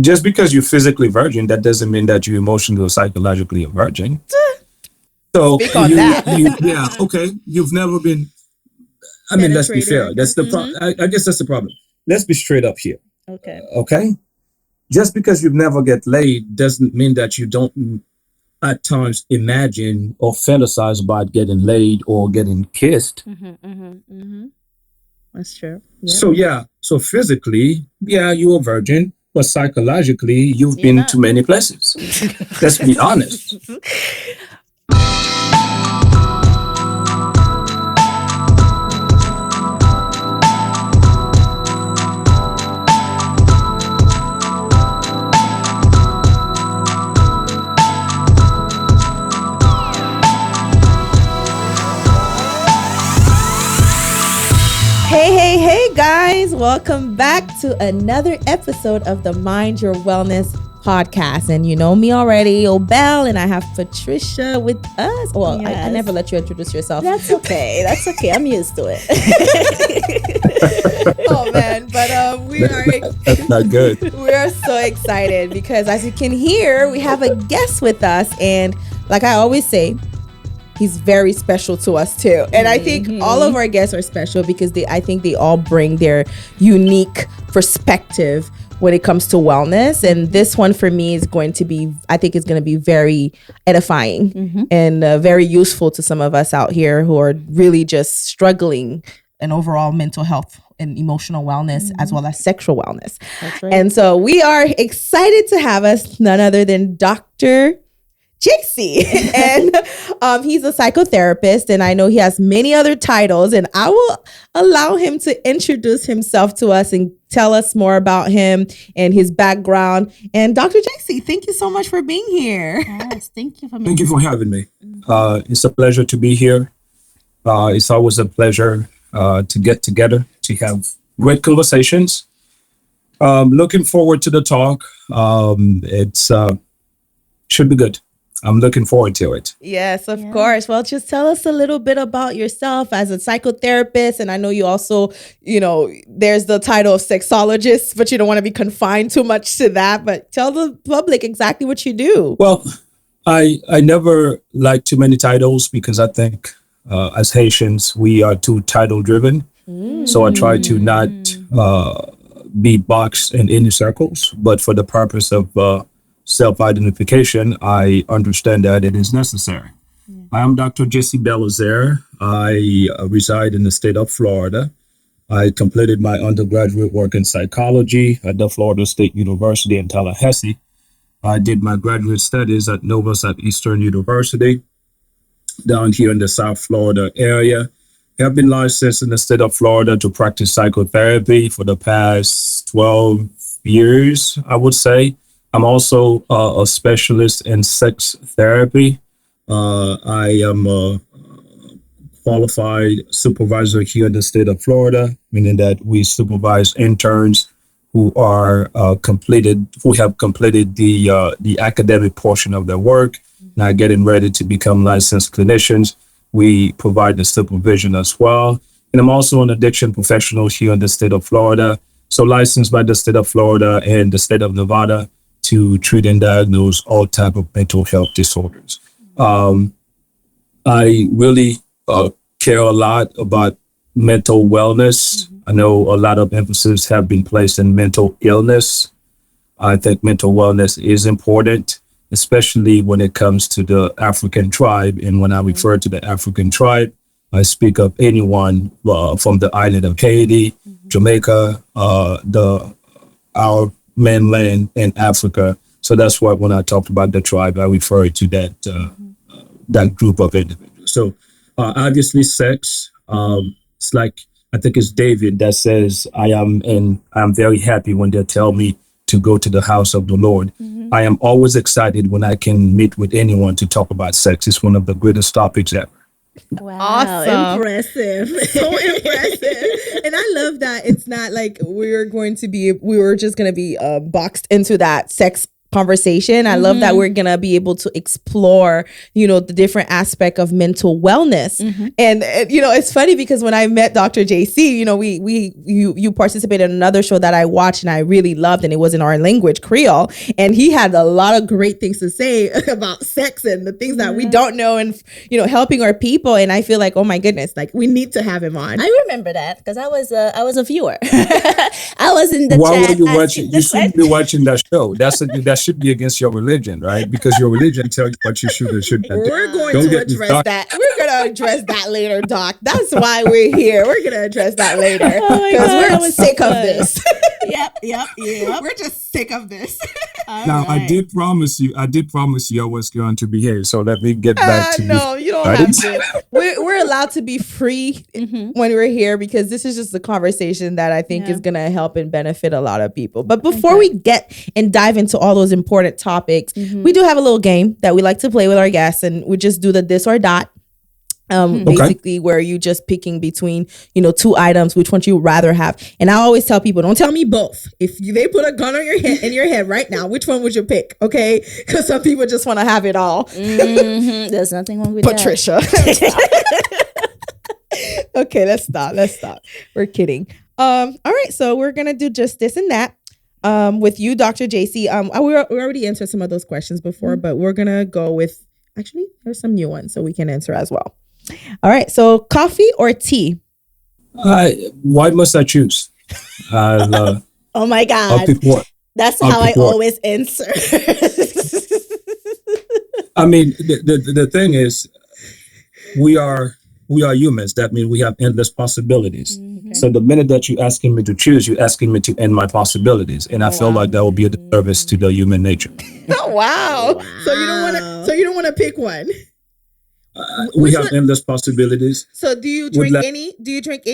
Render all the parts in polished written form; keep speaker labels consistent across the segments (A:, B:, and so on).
A: Just because you're physically virgin, that doesn't mean that you're emotionally or psychologically a virgin. So
B: Speak on that.
A: yeah, okay. You've never been. I mean, let's be fair. That's the problem. I guess that's the problem. Let's be straight up here.
B: Okay.
A: Okay. Just because you've never get laid doesn't mean that you don't at times imagine or fantasize about getting laid or getting kissed.
B: That's true.
A: So physically, yeah, you're a virgin, but psychologically, you've been to many places. Let's be honest.
B: Hey guys, welcome back to another episode of the Mind Your Wellness podcast. And you know me already, Obel, and I have Patricia with us. Well,
C: Yes.
B: I never let you introduce yourself.
C: That's okay. That's okay. I'm used to it.
B: Oh man, but we are
A: That's not good.
B: we are so excited because as you can hear, we have a guest with us, and like I always say, he's very special to us too. And I think all of our guests are special because I think they all bring their unique perspective when it comes to wellness. And this one for me is going to be, I think it's going to be very edifying and very useful to some of us out here who are really just struggling in overall mental health and emotional wellness as well as sexual wellness.
C: That's right.
B: And so we are excited to have us none other than Dr. JC. And he's a psychotherapist, and I know he has many other titles, and I will allow him to introduce himself to us and tell us more about him and his background. And Dr. JC, thank you so much for being here.
C: Yes, thank you for
A: Thank you for having me. It's a pleasure to be here. It's always a pleasure to get together, to have great conversations. Looking forward to the talk. It's should be good. I'm looking forward to it.
B: Yes, of course. Well, just tell us a little bit about yourself as a psychotherapist. And I know you also, there's the title of sexologist, but you don't want to be confined too much to that. But tell the public exactly what you do.
A: Well, I never like too many titles because I think as Haitians, we are too title driven. So I try to not be boxed in any circles, but for the purpose of self-identification, I understand that it is necessary. I am Dr. Jesse Belizaire. I reside in the state of Florida. I completed my undergraduate work in psychology at the Florida State University in Tallahassee. I did my graduate studies at Nova Southeastern University down here in the South Florida area. I have been licensed in the state of Florida to practice psychotherapy for the past 12 years, I would say. I'm also a specialist in sex therapy. I am a qualified supervisor here in the state of Florida, meaning that we supervise interns who have completed the academic portion of their work, now getting ready to become licensed clinicians. We provide the supervision as well. And I'm also an addiction professional here in the state of Florida. So licensed by the state of Florida and the state of Nevada to treat and diagnose all type of mental health disorders. I really care a lot about mental wellness. I know a lot of emphasis have been placed in mental illness. I think mental wellness is important, especially when it comes to the African tribe. And when I refer to the African tribe, I speak of anyone from the island of Haiti, Jamaica, our mainland in Africa. So that's why when I talked about the tribe, I referred to that group of individuals. So obviously sex, it's like, I think it's David that says, I'm very happy when they tell me to go to the house of the Lord. I am always excited when I can meet with anyone to talk about sex. It's one of the greatest topics ever.
C: Wow,
B: Awesome.
C: impressive.
B: So impressive. And I love that it's not like we were just going to be boxed into that sex conversation. I love that we're gonna be able to explore, the different aspect of mental wellness. And it's funny because when I met Dr. JC, you participated in another show that I watched and I really loved, and it was in our language, Creole, and he had a lot of great things to say about sex and the things that we don't know, and helping our people. And I feel like, oh my goodness, like we need to have him on.
C: I remember that because I was a viewer. I was in the
A: Why
C: chat.
A: were you watching? You shouldn't be watching that show. That should be against your religion, right? Because your religion tells you what you should or should not do.
B: We're going
A: Don't
B: to
A: get me
B: address
A: started.
B: that. We're going to address that later, Doc. That's why we're here. We're going to address that later because we're sick of this.
C: Yep.
B: We're just sick of this.
A: Now, I did promise you I was going to behave. So let me get back to
B: no, you don't have to. We're allowed to be free when we're here because this is just a conversation that I think is going to help and benefit a lot of people. But before we get and dive into all those important topics, we do have a little game that we like to play with our guests, and we just do the this or that. Basically where you just picking between, two items, which one you rather have. And I always tell people, don't tell me both. If they put a gun on your head right now, which one would you pick? Okay. Because some people just want to have it all.
C: There's nothing wrong with
B: Patricia. Okay, let's stop. We're kidding. All right. So we're going to do just this and that. With you, Dr. JC. We already answered some of those questions before, but we're going to go with, actually, there's some new ones so we can answer as well. All right. So coffee or tea?
A: Why must I choose?
C: Oh my God.
A: I'll pick one.
C: That's how I always answer.
A: I mean, the thing is, we are humans. That means we have endless possibilities. So the minute that you're asking me to choose, you're asking me to end my possibilities, and I feel like that will be a disservice to the human nature.
B: Oh wow! So you don't want to pick one.
A: We have endless possibilities.
B: So do you drink any? Do you drink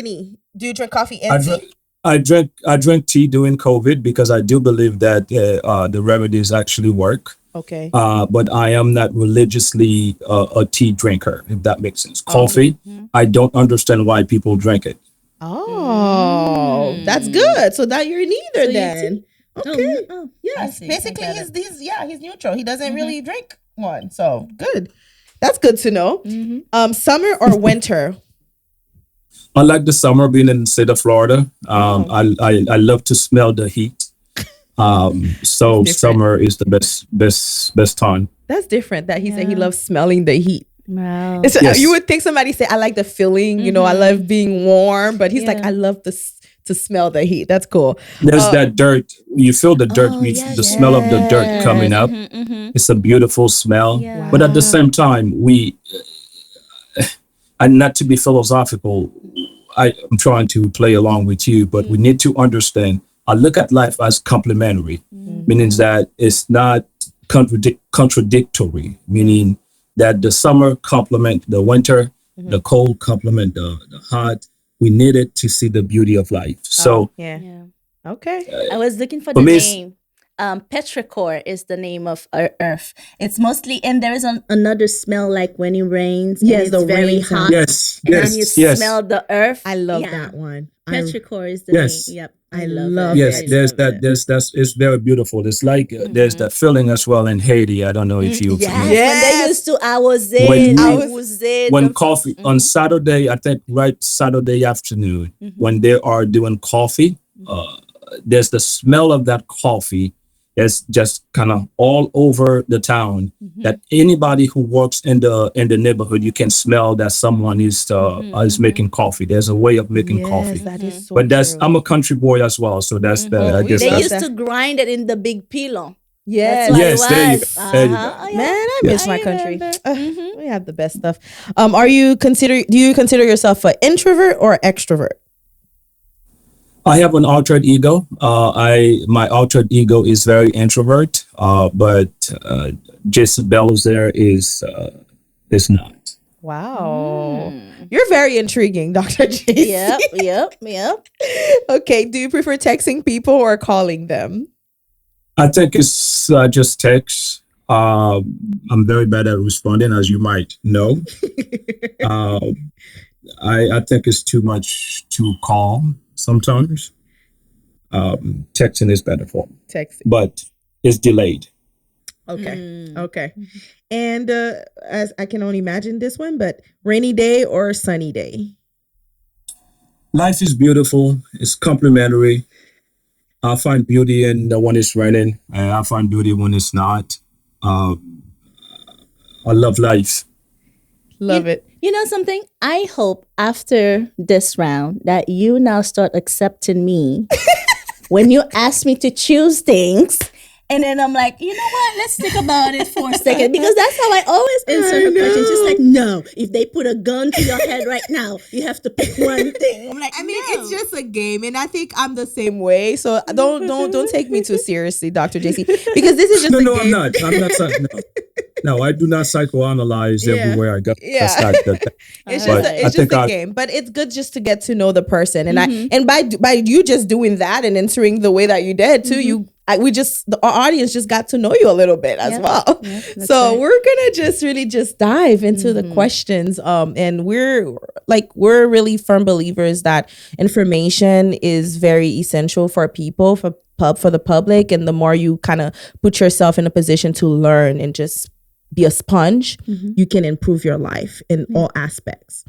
B: coffee and tea?
A: I drank tea during COVID because I do believe that the remedies actually work.
B: Okay.
A: But I am not religiously a tea drinker, if that makes sense. Coffee, I don't understand why people drink it.
B: Oh, that's good. So that you're neither then. Okay.
C: Oh,
B: yes. Basically, he's neutral. He doesn't really drink one. So good. That's good to know. Summer or winter?
A: I like the summer being in the state of Florida. I love to smell the heat. So summer is the best time.
B: That's different. That he said he loves smelling the heat.
C: Wow.
B: Yes. You would think somebody say, I like the feeling, I love being warm, but he's like, I love to smell the heat. That's cool. There's
A: that dirt. You feel the dirt, the smell of the dirt coming up. It's a beautiful smell. Yeah. But at the same time, and not to be philosophical, I'm trying to play along with you, but we need to understand, I look at life as complementary, meaning that it's not contradictory, meaning that the summer complement the winter, the cold complement the hot. We need it to see the beauty of life. So
B: okay.
C: I was looking for the name. Petrichor is the name of earth. It's mostly, and there is another smell like when it rains.
B: Yes,
C: it's very hot.
A: Yes,
C: and then you smell the earth.
B: I love that one.
C: Petrichor is the name. Yep. I love
A: yes, it. There's it's very beautiful. It's like there's that feeling as well in Haiti. I don't know if you
C: when they used to, I was in.
A: When coffee on Saturday, I think Saturday afternoon, when they are doing coffee, there's the smell of that coffee. It's just kind of all over the town. That anybody who works in the neighborhood, you can smell that someone is making coffee. There's a way of making coffee.
B: That is so
A: but
B: true.
A: I'm a country boy as well, so that's the.
C: They used to grind it in the big pilon.
B: Yes.
A: There you go.
B: Man, I miss my country. We have the best stuff. Do you consider yourself an introvert or extrovert?
A: I have an altered ego. My altered ego is very introvert, but Jason Belizaire is not.
B: Wow. You're very intriguing, Dr. J.
C: Yep.
B: Okay. Do you prefer texting people or calling them?
A: I think it's just text. I'm very bad at responding, as you might know. I think it's too much to call sometimes. Texting is better for me.
B: Texting.
A: But it's delayed.
B: Okay. Okay. And as I can only imagine this one, but rainy day or sunny day?
A: Life is beautiful. It's complementary. I find beauty in the when it's raining, and I find beauty when it's not. Uh, I love life.
B: Love it.
C: You know something? I hope after this round that you now start accepting me when you ask me to choose things. And then I'm like, you know what? Let's think about it for a second. Because that's how I always answer her questions. Just like, no, if they put a gun to your head right now, you have to pick one thing. I'm like,
B: I mean,
C: no.
B: it's just a game, and I think I'm the same way. So don't take me too seriously, Dr. JC, because this is just
A: No,
B: a
A: no,
B: game.
A: I'm not. No, I do not psychoanalyze everywhere I go.
B: Yeah.
A: That's not the.
B: It's
A: But
B: just
A: I
B: it's
A: think
B: just a
A: I-
B: game, but it's good just to get to know the person, and by you just doing that and answering the way that you did too, our audience just got to know you a little bit as well.
C: Yeah, that's
B: So
C: right.
B: we're gonna just dive into the questions, and we're really firm believers that information is very essential for people, for the public, and the more you kind of put yourself in a position to learn and just be a sponge, you can improve your life in all aspects.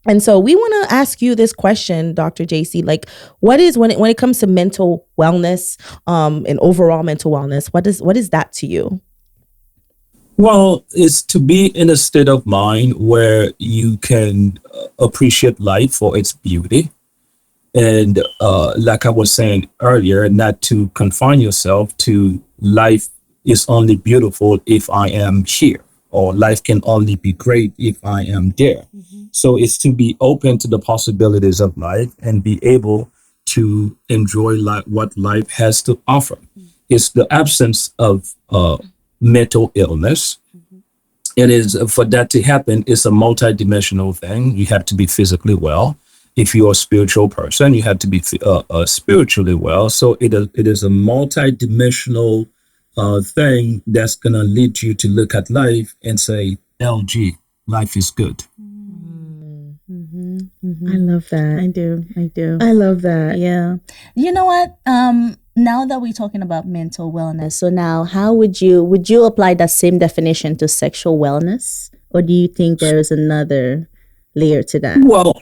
B: And so we want to ask you this question, Dr. JC, like what is when it comes to mental wellness, and overall mental wellness, what is that to you?
A: Well, it's to be in a state of mind where you can appreciate life for its beauty. And like I was saying earlier, not to confine yourself to life is only beautiful if I am here, or life can only be great if I am there. So it's to be open to the possibilities of life and be able to enjoy what life has to offer. It's the absence of mental illness. It is for that to happen. It's a multidimensional thing. You have to be physically well. If you're a spiritual person, you have to be spiritually well. So it is a multidimensional thing that's going to lead you to look at life and say, LG, life is good.
B: I love that.
C: I do.
B: I love that.
C: Yeah. You know what? Now that we're talking about mental wellness, so now how would you apply that same definition to sexual wellness? Or do you think there is another layer to that?
A: Well,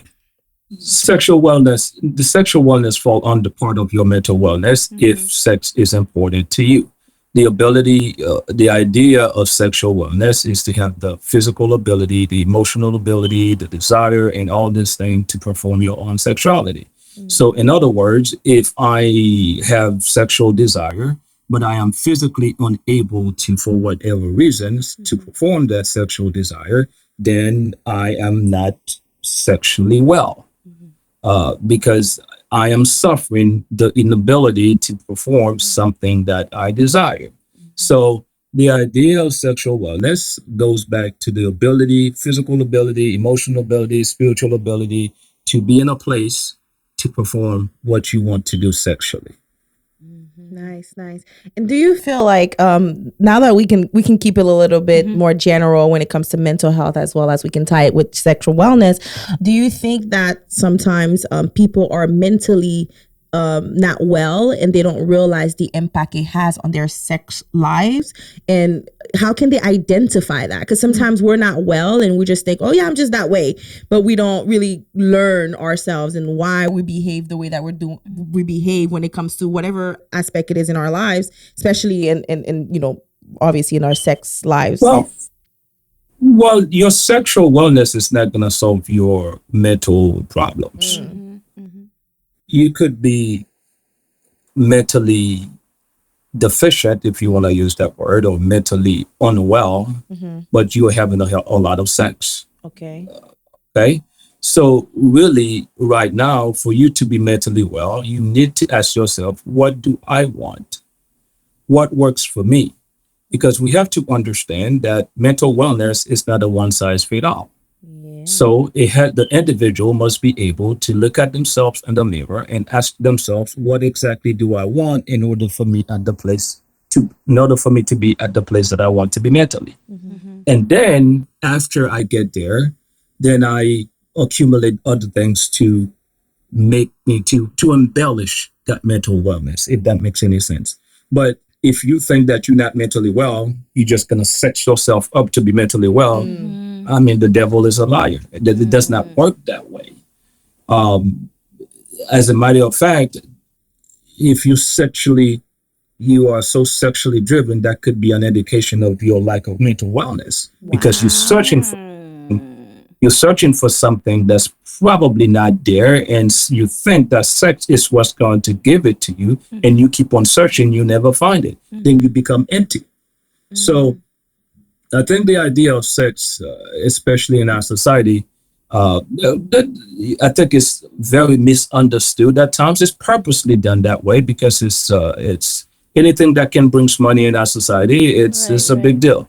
A: the sexual wellness fall under part of your mental wellness if sex is important to you. The idea of sexual wellness is to have the physical ability, the emotional ability, the desire, and all this thing to perform your own sexuality. So in other words, if I have sexual desire, but I am physically unable to, for whatever reasons, to perform that sexual desire, then I am not sexually well. Because I am suffering the inability to perform something that I desire. So the idea of sexual wellness goes back to the ability, physical ability, emotional ability, spiritual ability to be in a place to perform what you want to do sexually.
B: Nice. And do you feel like now that we can keep it a little bit more general when it comes to mental health, as well as we can tie it with sexual wellness, do you think that sometimes people are mentally not well and they don't realize the impact it has on their sex lives? And how can they identify that? Because sometimes we're not well and we just think, oh yeah, I'm just that way, but we don't really learn ourselves and why we behave the way that we behave when it comes to whatever aspect it is in our lives, especially in obviously in our sex lives.
A: Well, your sexual wellness is not going to solve your mental problems. You could be mentally deficient, if you want to use that word, or mentally unwell, but you're having a lot of sex.
B: Okay.
A: Okay. So really right now, for you to be mentally well, you need to ask yourself, what do I want? What works for me? Because we have to understand that mental wellness is not a one size fits all. So the individual must be able to look at themselves in the mirror and ask themselves, what exactly do I want in order for me to be at the place that I want to be mentally. And then after I get there, then I accumulate other things to make me to embellish that mental wellness, if that makes any sense. But if you think that you're not mentally well, you're just gonna set yourself up to be mentally well. I mean, the devil is a liar. It does not work that way. Um, as a matter of fact, if you are so sexually driven, that could be an indication of your lack of mental wellness because you're searching for something that's probably not there, and you think that sex is what's going to give it to you, and you keep on searching, you never find it. Then you become empty. So I think the idea of sex, especially in our society, I think it's very misunderstood at times. It's purposely done that way because it's anything that can bring money in our society. It's a big deal.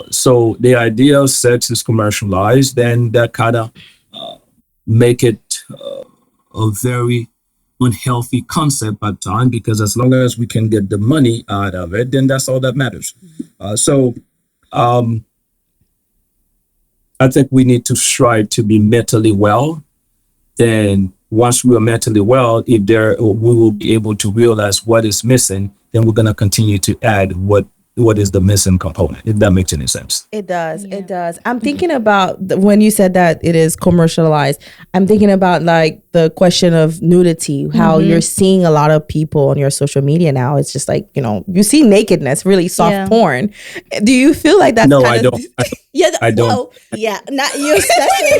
A: So the idea of sex is commercialized, and that kind of make it a very unhealthy concept at times, because as long as we can get the money out of it, then that's all that matters. So I think we need to strive to be mentally well. Then once we are mentally well, we will be able to realize what is missing, then we're going to continue to add what is the missing component, if that makes any sense.
B: It does. It does. I'm thinking about when you said that it is commercialized, I'm thinking about like the question of nudity, how you're seeing a lot of people on your social media now. It's just like, you see nakedness, really soft porn. Do you feel like that's
A: No,
B: kind
A: I
B: of...
A: don't. I don't.
C: Well, yeah, not you especially.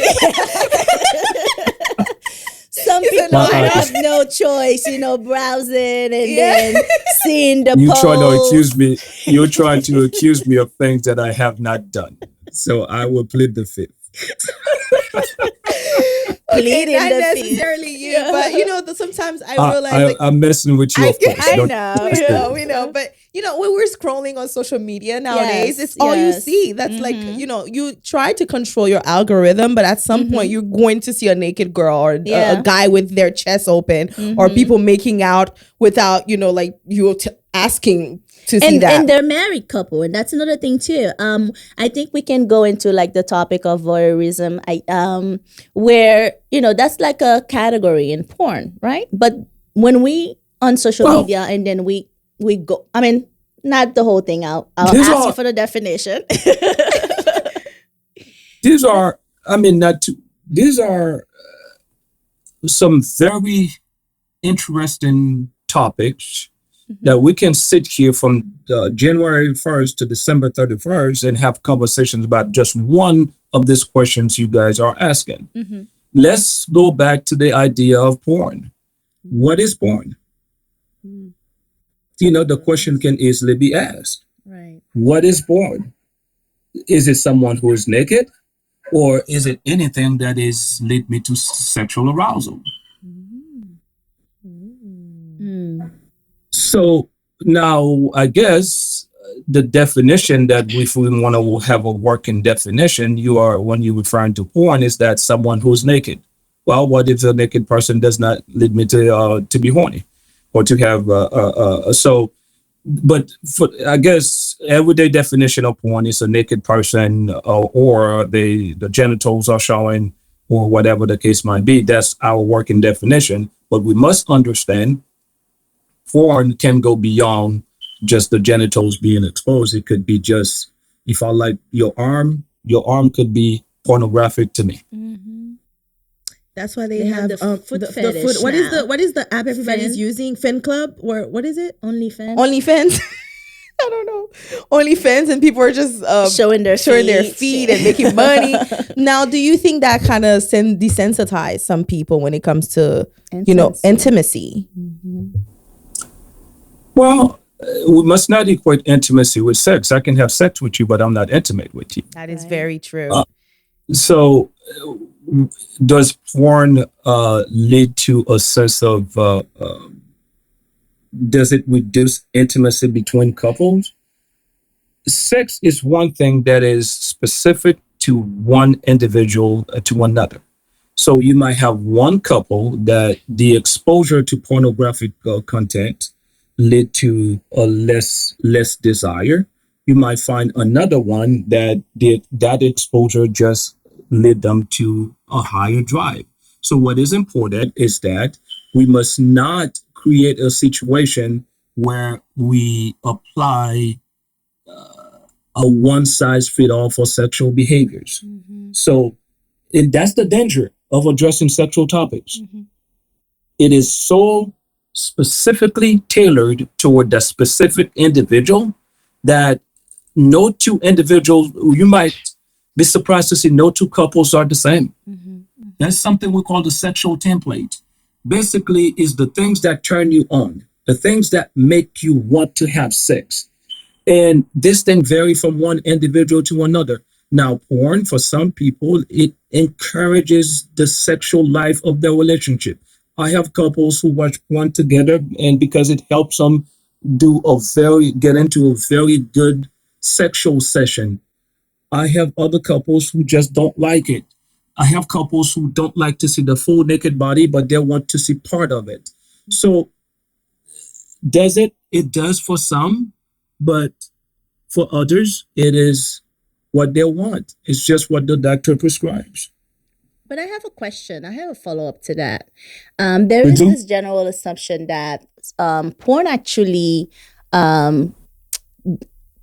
C: Some people
B: no,
C: have no choice, browsing and then seeing the
A: You
C: post.
A: trying to accuse me? You're trying to accuse me of things that I have not done. So I will plead the fifth.
C: Pleading
B: not
C: the fifth.
B: necessarily you, but sometimes I realize like,
A: I'm messing with you, of course.
C: I
A: Don't-
C: know.
B: we know, but when we're scrolling on social media nowadays, it's all you
C: yes.
B: see. That's like, you try to control your algorithm, but at some point you're going to see a naked girl or a guy with their chest open or people making out without, like you asking to see that.
C: And they're married couple, and that's another thing too. I think we can go into like the topic of voyeurism, where that's like a category in porn, right? But when we on social media and then we go, I mean, not the whole thing. I'll ask you for the definition.
A: These are, these are some very interesting topics that we can sit here from January 1st to December 31st and have conversations about just one of these questions you guys are asking. Let's go back to the idea of porn. What is porn? The question can easily be asked.
C: Right.
A: What is porn? Is it someone who is naked? Or is it anything that is lead me to sexual arousal? So now I guess the definition that if we want to have a working definition, when you're referring to porn, is that someone who's naked. Well, what if the naked person does not lead me to be horny or to have but for, I guess everyday definition of porn is a naked person or the genitals are showing or whatever the case might be. That's our working definition. But we must understand porn can go beyond just the genitals being exposed. It could be just, if I like your arm could be pornographic to me.
B: That's why they have
C: the foot
B: the
C: fetish
B: foot. What
C: now.
B: what is the app everybody's using? Fin Club or what is it?
C: OnlyFans.
B: OnlyFans. I don't know. OnlyFans, and people are just
C: showing their
B: feet and making money. Now, do you think that kind of desensitize some people when it comes to intimacy?
A: Well, we must not equate intimacy with sex. I can have sex with you, but I'm not intimate with you.
B: That is very true.
A: So does porn lead to a sense of, does it reduce intimacy between couples? Sex is one thing that is specific to one individual to another. So you might have one couple that the exposure to pornographic content led to a less desire. You might find another one that that exposure just led them to a higher drive. So what is important is that we must not create a situation where we apply a one size fit all for sexual behaviors. So, and that's the danger of addressing sexual topics. It is so specifically tailored toward that specific individual that no two individuals, you might be surprised to see no two couples are the same. That's something we call the sexual template. Basically, is the things that turn you on, the things that make you want to have sex. And this thing vary from one individual to another. Now, porn, for some people, it encourages the sexual life of their relationship. I have couples who watch porn together, and because it helps them get into a very good sexual session. I have other couples who just don't like it. I have couples who don't like to see the full naked body, but they want to see part of it. So does it? It does for some, but for others, it is what they want. It's just what the doctor prescribes.
C: But I have a question. I have a follow up to that. There is this general assumption that porn actually kind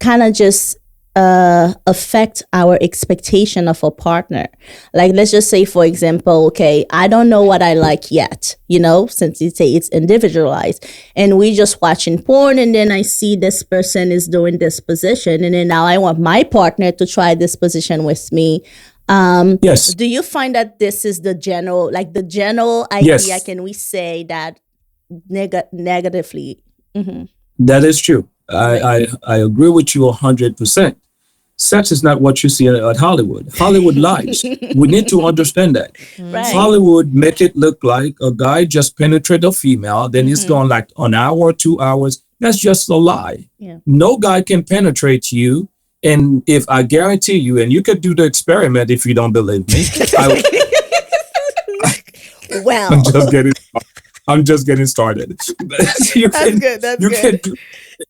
C: of just affect our expectation of a partner. Like, let's just say, for example, okay, I don't know what I like yet, since you say it's individualized, and we just watching porn, and then I see this person is doing this position, and then now I want my partner to try this position with me.
A: Yes.
C: Do you find that this is the general idea?
A: Yes.
C: Can we say that negatively?
A: That is true. I agree with you 100%. Sex is not what you see at Hollywood. Hollywood lies. We need to understand that.
C: Right.
A: Hollywood make it look like a guy just penetrate a female, then he's gone like an hour or 2 hours. That's just a lie.
C: Yeah.
A: No guy can penetrate you. And if I guarantee you, and you could do the experiment if you don't believe me.
C: Well,
A: I'm just getting started.
B: That's good.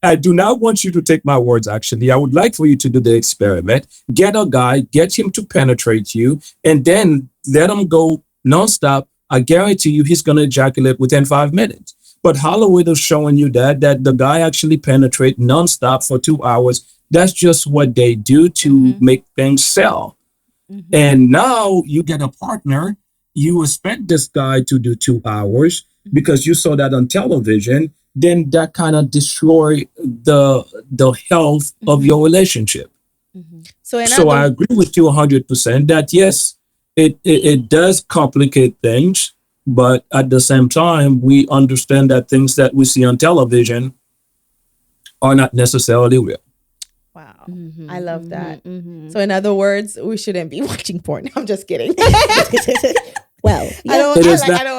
A: I do not want you to take my words, actually. I would like for you to do the experiment. Get a guy, get him to penetrate you, and then let him go nonstop. I guarantee you he's going to ejaculate within 5 minutes. But Hollywood is showing you that the guy actually penetrate nonstop for 2 hours. That's just what they do to make things sell. And now you get a partner. You expect this guy to do 2 hours because you saw that on television. Then that kind of destroy the health of your relationship. So I agree with you 100% that yes, it does complicate things, but at the same time, we understand that things that we see on television are not necessarily real.
B: Wow. I love that. So in other words, we shouldn't be watching porn. I'm just kidding.
C: Well,
B: I don't want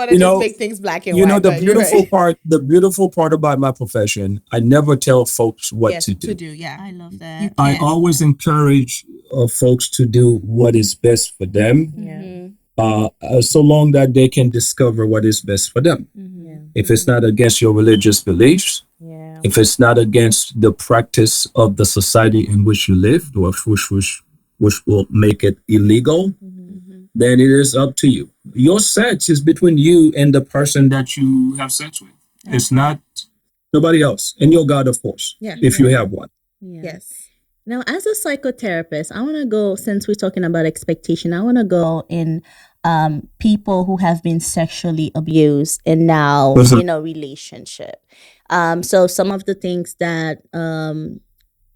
B: to just make things black and white.
A: The beautiful part about my profession, I never tell folks what to do.
B: Yeah.
C: I love that.
A: I always encourage folks to do what is best for them. So long that they can discover what is best for them. If it's not against your religious beliefs, if it's not against the practice of the society in which you live, or which will make it illegal, then it is up to you. Your sex is between you and the person that you have sex with. It's not nobody else. And your God, of course, if you have one.
B: Yes.
C: Now, as a psychotherapist, I want to go, since we're talking about expectation, I want to go in people who have been sexually abused and now in a relationship. So some of the things that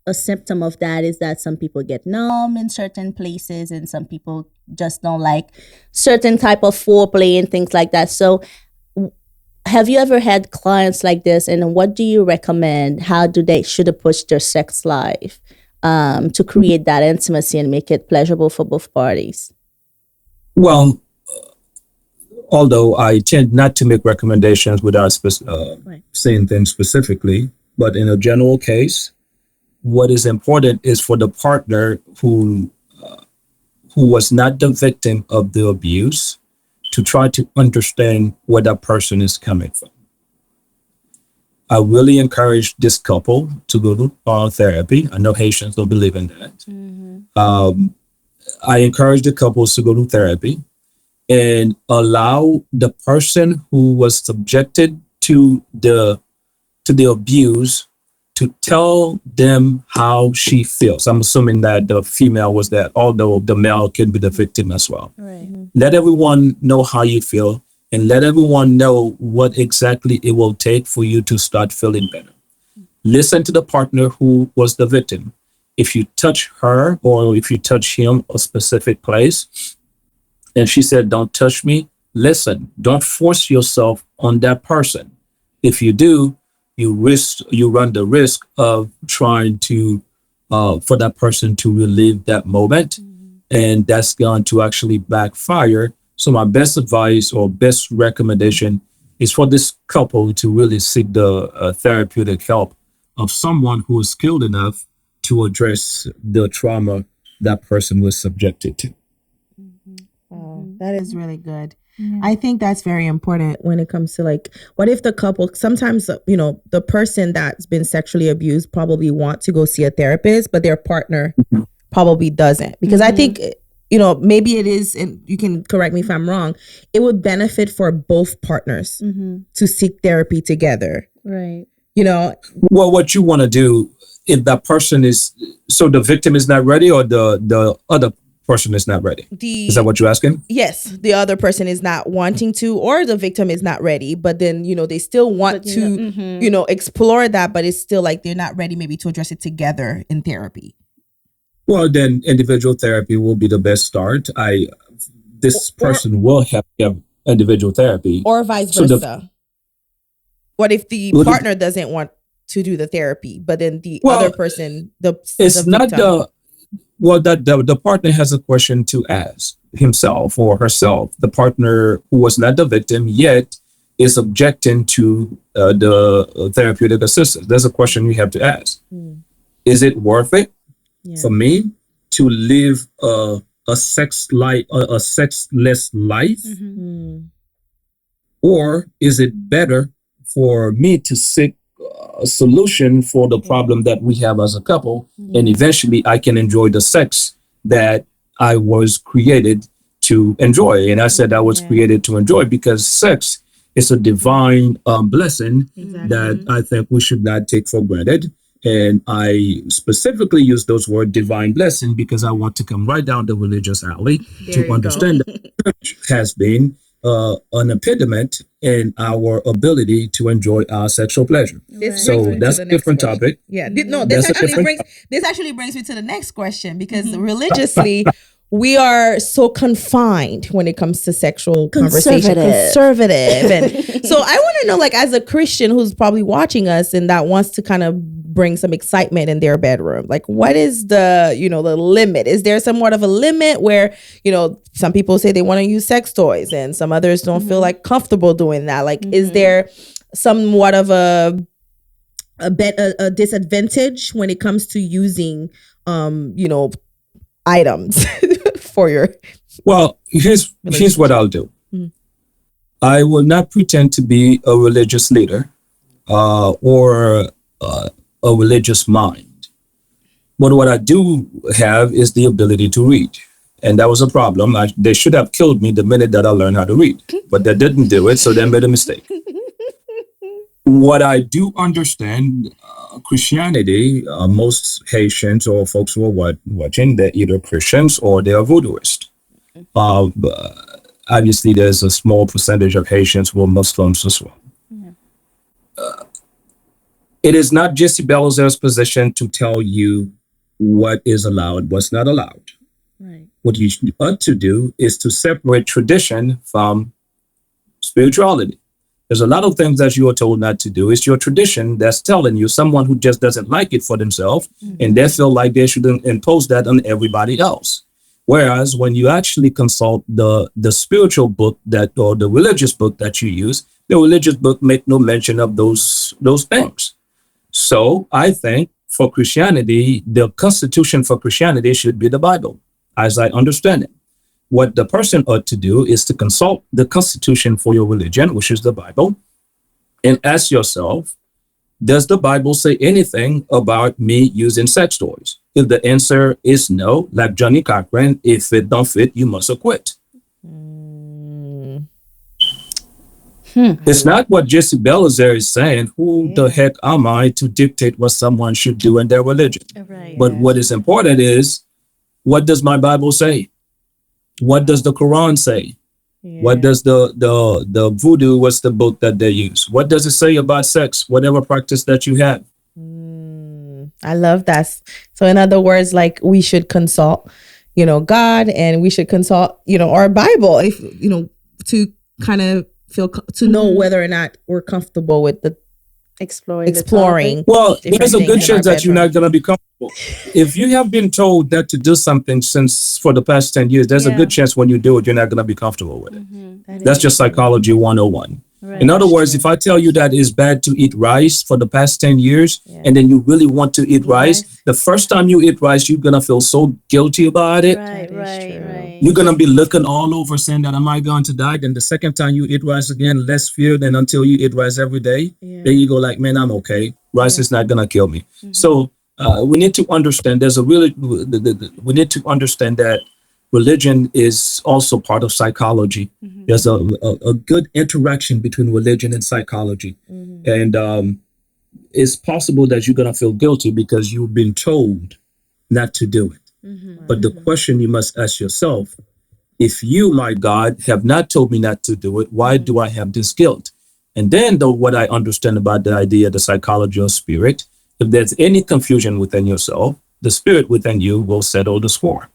C: a symptom of that is that some people get numb in certain places and some people just don't like certain type of foreplay and things like that. So have you ever had clients like this, and what do you recommend? How should approach their sex life to create that intimacy and make it pleasurable for both parties?
A: Well, although I tend not to make recommendations without saying things specifically, but in a general case, what is important is for the partner who was not the victim of the abuse to try to understand where that person is coming from. I really encourage this couple to go to therapy. I know Haitians don't believe in that. I encourage the couples to go to therapy and allow the person who was subjected to the to the abuse to tell them how she feels. I'm assuming that the female was that, although the male can be the victim as well.
C: Right.
A: Let everyone know how you feel and let everyone know what exactly it will take for you to start feeling better. Listen to the partner who was the victim. If you touch her or if you touch him a specific place and she said, don't touch me, listen, don't force yourself on that person. If you do, you run the risk of trying to for that person to relive that moment, and that's going to actually backfire. So my best advice or best recommendation is for this couple to really seek the therapeutic help of someone who is skilled enough to address the trauma that person was subjected to.
B: Wow, that is really good. I think that's very important when it comes to like, what if the couple, sometimes, the person that's been sexually abused probably want to go see a therapist, but their partner probably doesn't. Because I think, maybe it is, and you can correct me if I'm wrong, it would benefit for both partners to seek therapy together.
C: Right.
A: Well, what you want to do if that person is, so the victim is not ready or the other person is not ready. Is that what you're asking?
B: Yes, the other person is not wanting to, or the victim is not ready, but then they still want to explore that, but it's still like they're not ready maybe to address it together in therapy.
A: Well, then individual therapy will be the best start. This person will have individual therapy,
B: or vice versa. What if the partner doesn't want to do the therapy, but then the other person,
A: it's not the the partner has a question to ask himself or herself. The partner who was not the victim yet is objecting to the therapeutic assistance. There's a question you have to ask. Is it worth it for me to live a sexless life? Or is it better for me to seek a solution for the problem that we have as a couple, and eventually I can enjoy the sex that I was created to enjoy? And I said I was created to enjoy because sex is a divine blessing that I think we should not take for granted. And I specifically use those words, divine blessing, because I want to come right down the religious alley to understand that the church has been an impediment in our ability to enjoy our sexual pleasure. So that's a different topic.
B: Yeah, this actually brings me to the next question, because religiously we are so confined when it comes to sexual conversation, conservative. And so I want to know, like, as a Christian who's probably watching us and that wants to kind of bring some excitement in their bedroom, like, what is the the limit? Is there somewhat of a limit where some people say they want to use sex toys and some others don't feel like comfortable doing that? Like, is there somewhat of a disadvantage when it comes to using items for your?
A: Well, here's what I'll do. I will not pretend to be a religious leader or a religious mind. But what I do have is the ability to read. And that was a problem. They should have killed me the minute that I learned how to read. But they didn't do it, so they made a mistake. What I do understand, Christianity, most Haitians or folks who are watching, they're either Christians or they are voodooists. Obviously, there's a small percentage of Haitians who are Muslims as well. It is not Jesse Belizaire's position to tell you what is allowed, what's not allowed.
C: Right.
A: What you ought to do is to separate tradition from spirituality. There's a lot of things that you are told not to do. It's your tradition that's telling you, someone who just doesn't like it for themselves, and they feel like they should impose that on everybody else. Whereas when you actually consult the spiritual book or the religious book that you use, the religious book make no mention of those things. So I think for Christianity, the constitution for Christianity should be the Bible, as I understand it. What the person ought to do is to consult the constitution for your religion, which is the Bible, and ask yourself, does the Bible say anything about me using sex toys? If the answer is no, like Johnny Cochran, if it don't fit, you must acquit. It's not what Jesse Belizaire is saying. Who the heck am I to dictate what someone should do in their religion?
C: Right.
A: But what is important is, what does my Bible say? What does the Quran say? What does the voodoo, what's the book that they use? What does it say about sex? Whatever practice that you have.
B: I love that. So in other words, like, we should consult, God, and we should consult, our Bible, if, to kind of to know whether or not we're comfortable with the exploring.
A: Well, there's a good chance that you're not going to be comfortable. If you have been told that to do something for the past 10 years, there's a good chance when you do it, you're not going to be comfortable with it. That's just psychology 101. Right. In other words, if I tell you that it's bad to eat rice for the past 10 years, and then you really want to eat rice, the first time you eat rice, you're going to feel so guilty about it.
C: Right.
A: You're going to be looking all over saying that, am I going to die? Then the second time you eat rice again, less fear than until you eat rice every day. Then you go like, man, I'm okay. Rice is not going to kill me. So we need to understand we need to understand that religion is also part of psychology. There's a good interaction between religion and psychology. And it's possible that you're going to feel guilty because you've been told not to do it. But the question you must ask yourself, if you, my God, have not told me not to do it, why do I have this guilt? And then, though, what I understand about the idea of the psychology of spirit, if there's any confusion within yourself, the spirit within you will settle the score.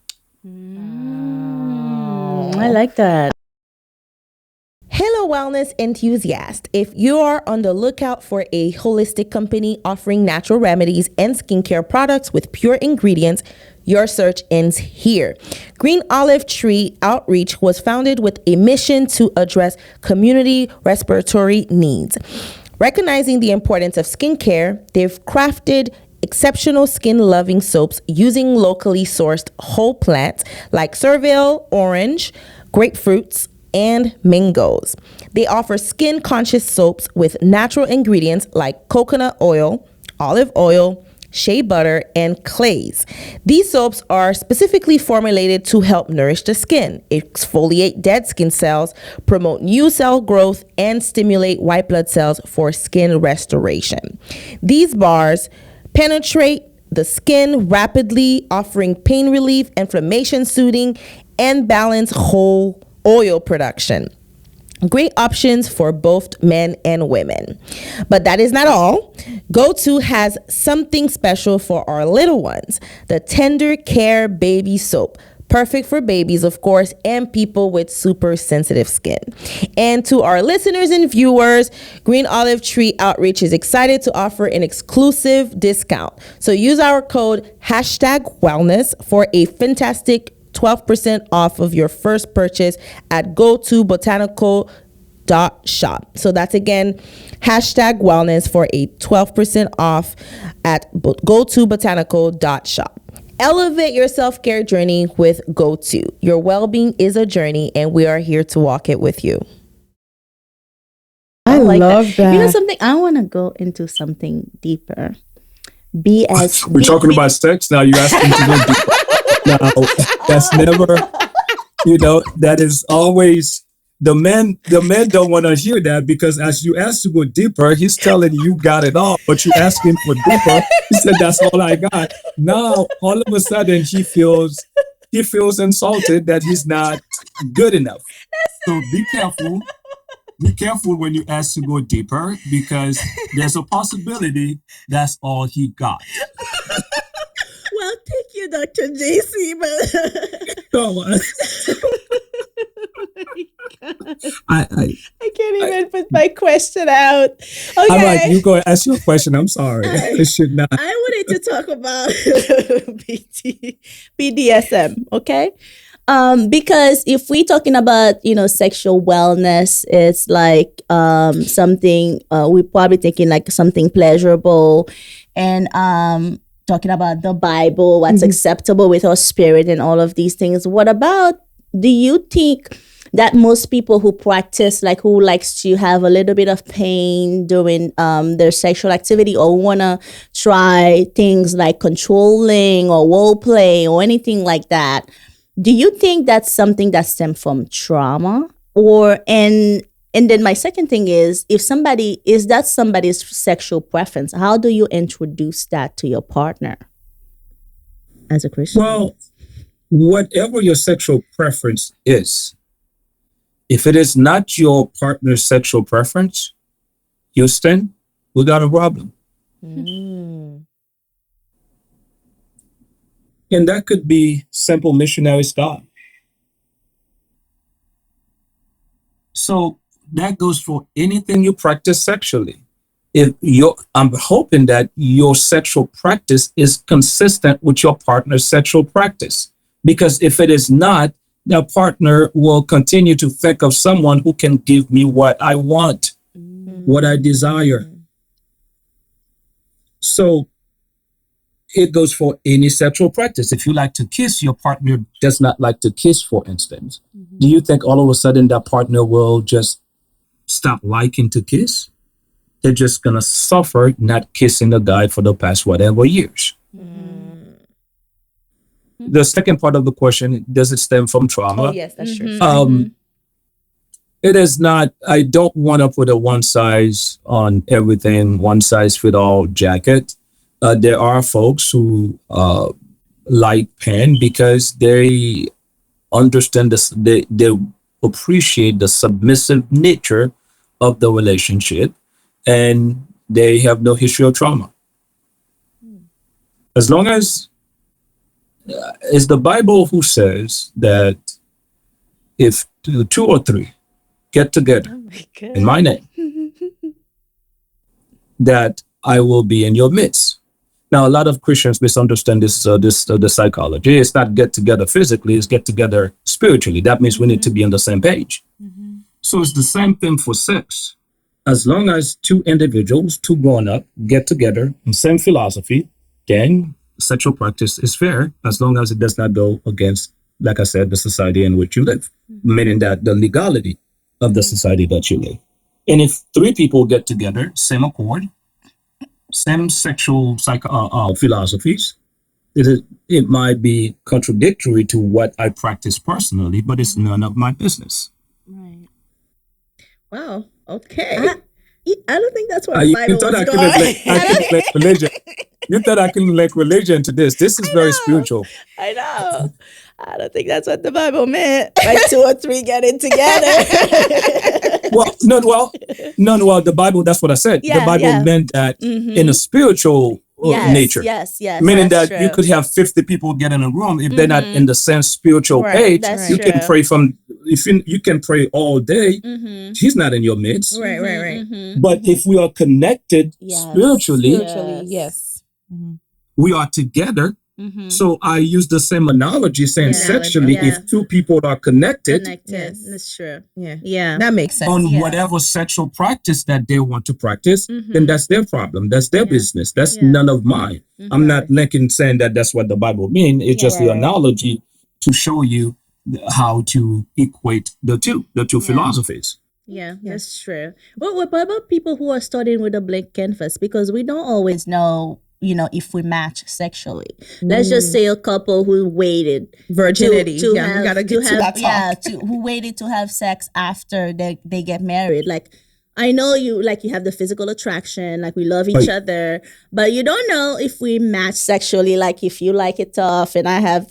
C: I like that.
B: Hello, wellness enthusiast. If you are on the lookout for a holistic company offering natural remedies and skincare products with pure ingredients, your search ends here. Green Olive Tree Outreach was founded with a mission to address community respiratory needs. Recognizing the importance of skincare, they've crafted exceptional skin-loving soaps using locally sourced whole plants like Cerville, orange, grapefruits, and mangoes. They offer skin-conscious soaps with natural ingredients like coconut oil, olive oil, shea butter, and clays. These soaps are specifically formulated to help nourish the skin, exfoliate dead skin cells, promote new cell growth, and stimulate white blood cells for skin restoration. These bars penetrate the skin rapidly, offering pain relief, inflammation soothing, and balanced whole oil production. Great options for both men and women. But that is not all. GoTo has something special for our little ones, the Tender Care Baby Soap. Perfect for babies, of course, and people with super sensitive skin. And to our listeners and viewers, Green Olive Tree Outreach is excited to offer an exclusive discount. So use our code #wellness for a fantastic 12% off of your first purchase at gotobotanical.shop. So that's again, #wellness for a 12% off at gotobotanical.shop. Elevate your self-care journey with GoTo. Your well-being is a journey, and we are here to walk it with you.
C: I like love that. You know something? I want to go into something deeper.
A: We're talking about sex now. You're asking to go deeper. Now, that's never, that is always, the men don't want to hear that, because as you ask to go deeper, he's telling you got it all, but you ask him for deeper. He said, that's all I got. Now, all of a sudden, he feels insulted that he's not good enough. So be careful. Be careful when you ask to go deeper, because there's a possibility that's all he got.
C: Well, thank you, Dr. JC. But
A: Come on. I
B: can't even put my question out. Okay.
A: I'm like, you go ask your question. I'm sorry. I should not.
C: I wanted to talk about BDSM, okay? Because if we're talking about, sexual wellness, it's like something, we're probably thinking like something pleasurable, and talking about the Bible, what's acceptable with our spirit and all of these things. What about, do you think that most people who practice, like who likes to have a little bit of pain during their sexual activity, or want to try things like controlling or role play or anything like that, do you think that's something that stems from trauma? And And then my second thing is, is that somebody's sexual preference, how do you introduce that to your partner as a Christian?
A: Well, whatever your sexual preference is, if it is not your partner's sexual preference, Houston, we got a problem.
B: Mm.
A: And that could be simple missionary style. So that goes for anything you practice sexually. I'm hoping that your sexual practice is consistent with your partner's sexual practice. Because if it is not, the partner will continue to think of someone who can give me what I want, what I desire. So it goes for any sexual practice. If you like to kiss, your partner does not like to kiss, for instance. Do you think all of a sudden that partner will just stop liking to kiss? They're just going to suffer not kissing the guy for the past whatever years. The second part of the question, does it stem from trauma?
B: Oh, yes, that's true.
A: It is not. I don't want to put a one size on everything, one size fit all jacket. There are folks who like pain because they understand this. They appreciate the submissive nature of the relationship, and they have no history of trauma. As long as it's the Bible who says that if two or three get together in my name, that I will be in your midst. Now, a lot of Christians misunderstand the psychology. It's not get together physically, it's get together spiritually. That means we need to be on the same page. So it's the same thing for sex. As long as two individuals, two grown up, get together in same philosophy, then sexual practice is fair as long as it does not go against, like I said, the society in which you live, meaning that the legality of the society that you live. And if three people get together, same accord, same sexual philosophies, it might be contradictory to what I practice personally, but it's none of my business.
C: Right.
B: Wow. Okay. I don't think that's what
A: You
B: Bible
A: thought
B: was
A: I
B: going.
A: couldn't link religion. You thought I couldn't link religion to this. This is very spiritual.
B: I know. I don't think that's what the Bible meant. Like two or three getting together.
A: No. The Bible, that's what I said.
C: Yeah,
A: the Bible meant that in a spiritual nature.
C: Yes.
A: Meaning
C: that's
A: that
C: true.
A: you could have 50 people get in a room. If they're not in the same spiritual page,
C: That's
A: you
C: true.
A: can pray you can pray all day. He's not in your midst.
B: Right.
A: But if we are connected spiritually,
B: Yes.
A: we are together. So I use the same analogy saying sexually, if two people are connected
C: Yes, that's true.
B: Yeah. That makes sense.
A: on whatever sexual practice that they want to practice, then that's their problem. That's their business. That's none of mine. I'm not linking saying that that's what the Bible means. It's just the analogy to show you how to equate the two philosophies.
C: Yeah, that's true. Well, what about people who are studying with a blank canvas? Because we don't always know, if we match sexually. Let's just say a couple who waited
B: Virginity.
C: to
B: We
C: have,
B: gotta get to that talk.
C: who waited to have sex after they get married. Like, I know you have the physical attraction, like we love each other, but you don't know if we match sexually. Like if you like it tough and I have,